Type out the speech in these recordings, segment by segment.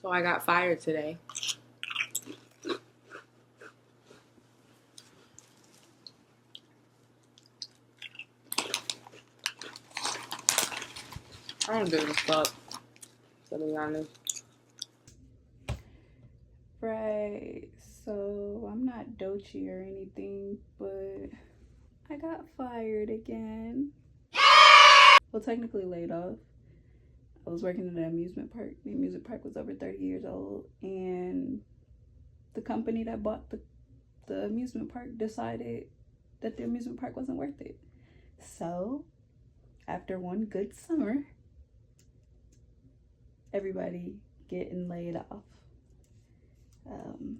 So I got fired today. I don't give a fuck, to be honest. Right, so I'm not dochi or anything, but I got fired again. Well, technically laid off. I was working at an amusement park. The amusement park was over 30 years old, and the company that bought the amusement park decided that the amusement park wasn't worth it. So, after one good summer, everybody getting laid off.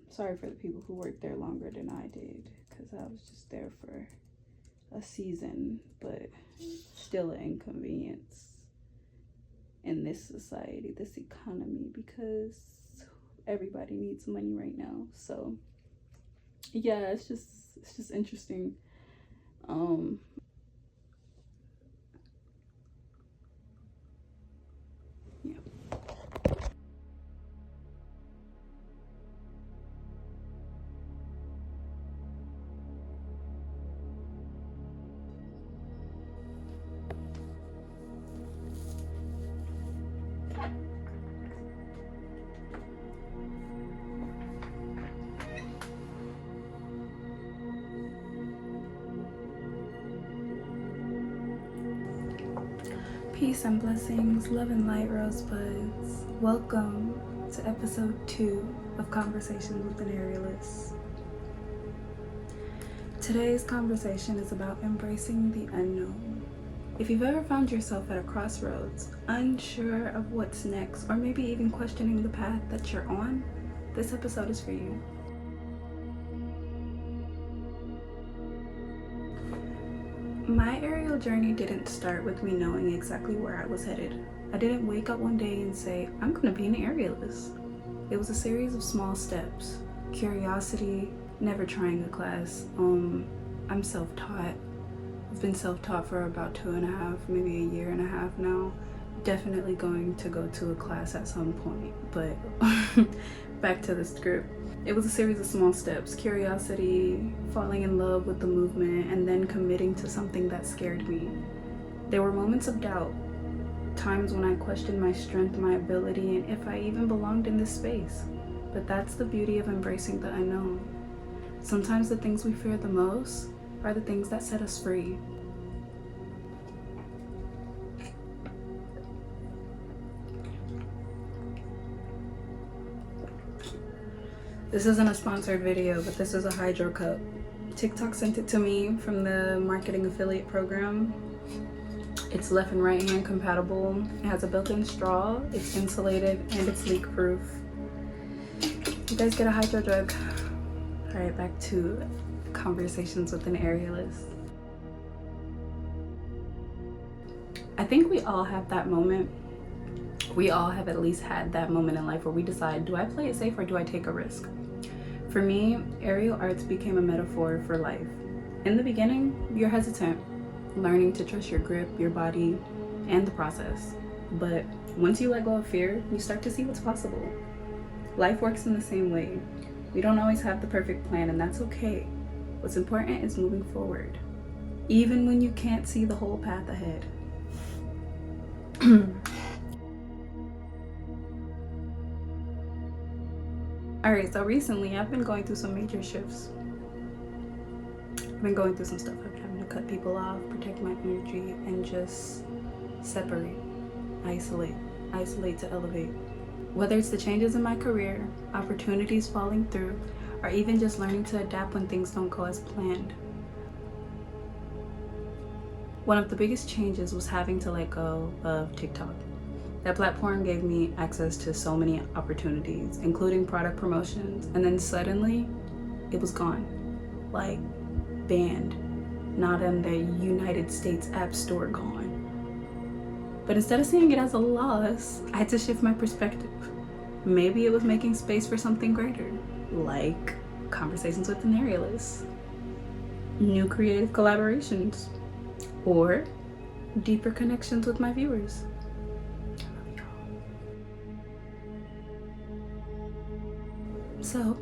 Sorry for the people who worked there longer than I did, because I was just there for a season, but still an inconvenience in this society, this economy, because everybody needs money right now. So yeah, it's just interesting. Yeah. Peace and blessings, love and light, rosebuds. Welcome to episode 2 of Conversations with an Aerialist. Today's conversation is about embracing the unknown. If you've ever found yourself at a crossroads, unsure of what's next, or maybe even questioning the path that you're on, this episode is for you. My aerial journey didn't start with me knowing exactly where I was headed. I didn't wake up one day and say, I'm gonna be an aerialist. It was a series of small steps. Curiosity, never trying a class. I'm self-taught. I've been self-taught for about 2.5, maybe a year and a half now. Definitely going to go to a class at some point, but back to the script. It was a series of small steps: curiosity, falling in love with the movement, and then committing to something that scared me. There were moments of doubt, times when I questioned my strength, my ability, and if I even belonged in this space. But that's the beauty of embracing the unknown. Sometimes the things we fear the most are the things that set us free. This isn't a sponsored video, but this is a hydro cup. TikTok sent it to me from the marketing affiliate program. It's left and right hand compatible. It has a built-in straw, it's insulated, and it's leak proof. You guys get a hydro jug. All right, back to Conversations with an Aerialist. I think we all have that moment. We all have at least had that moment in life where we decide, do I play it safe or do I take a risk? For me, aerial arts became a metaphor for life. In the beginning, you're hesitant, learning to trust your grip, your body, and the process. But once you let go of fear, you start to see what's possible. Life works in the same way. We don't always have the perfect plan, and that's okay. What's important is moving forward, even when you can't see the whole path ahead. Alright, so recently I've been going through some major shifts. I've been going through some stuff. I've been having to cut people off, protect my energy, and just separate, isolate to elevate. Whether it's the changes in my career, opportunities falling through, or even just learning to adapt when things don't go as planned. One of the biggest changes was having to let go of TikTok. That platform gave me access to so many opportunities, including product promotions, and then suddenly it was gone. Like, banned. Not in the United States App Store, gone. But instead of seeing it as a loss, I had to shift my perspective. Maybe it was making space for something greater, like Conversations with an Aerialist, new creative collaborations, or deeper connections with my viewers. So,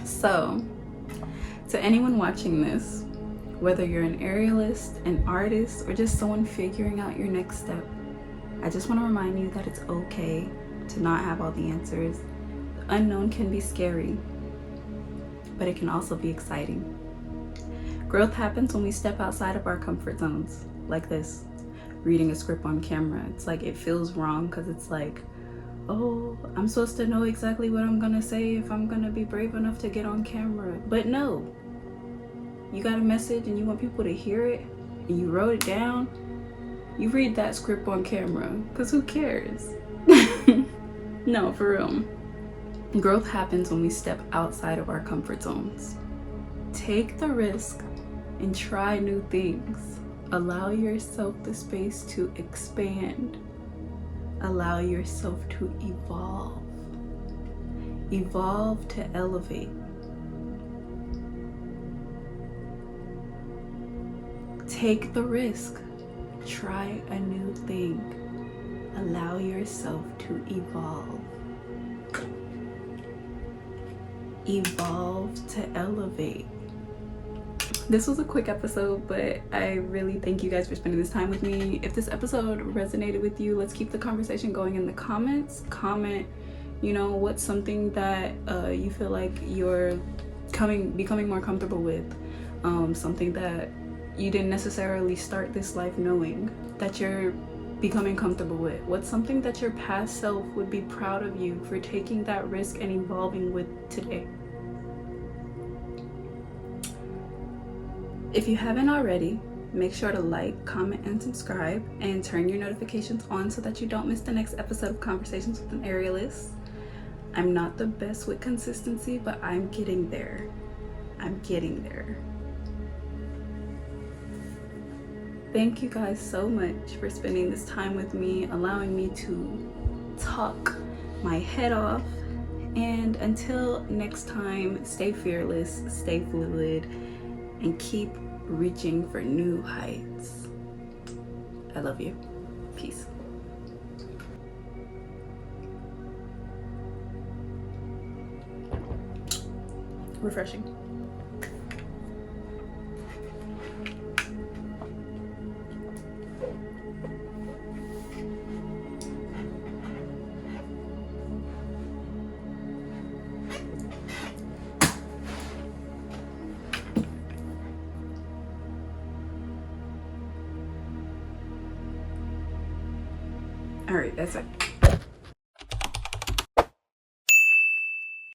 so, to anyone watching this, whether you're an aerialist, an artist, or just someone figuring out your next step, I just want to remind you that it's okay to not have all the answers. The unknown can be scary, but it can also be exciting. Growth happens when we step outside of our comfort zones, like this, reading a script on camera. It's like it feels wrong because it's like, oh, I'm supposed to know exactly what I'm gonna say if I'm gonna be brave enough to get on camera. But no, you got a message and you want people to hear it and you wrote it down, you read that script on camera, because who cares? No, for real. Growth happens when we step outside of our comfort zones. Take the risk and try new things. Allow yourself the space to expand. Allow yourself to evolve. Evolve to elevate. Take the risk. Try a new thing. Allow yourself to evolve. Evolve to elevate. This was a quick episode, but I really thank you guys for spending this time with me. If this episode resonated with you, let's keep the conversation going in the comments. Comment, what's something that you feel like you're becoming more comfortable with. Something that you didn't necessarily start this life knowing that you're becoming comfortable with. What's something that your past self would be proud of you for taking that risk and evolving with today? If you haven't already, make sure to like, comment, and subscribe, and turn your notifications on so that you don't miss the next episode of Conversations with an Aerialist. I'm not the best with consistency, but I'm getting there. I'm getting there. Thank you guys so much for spending this time with me, allowing me to talk my head off. And until next time, stay fearless, stay fluid, and keep reaching for new heights. I love you. Peace. Refreshing. All right, that's it.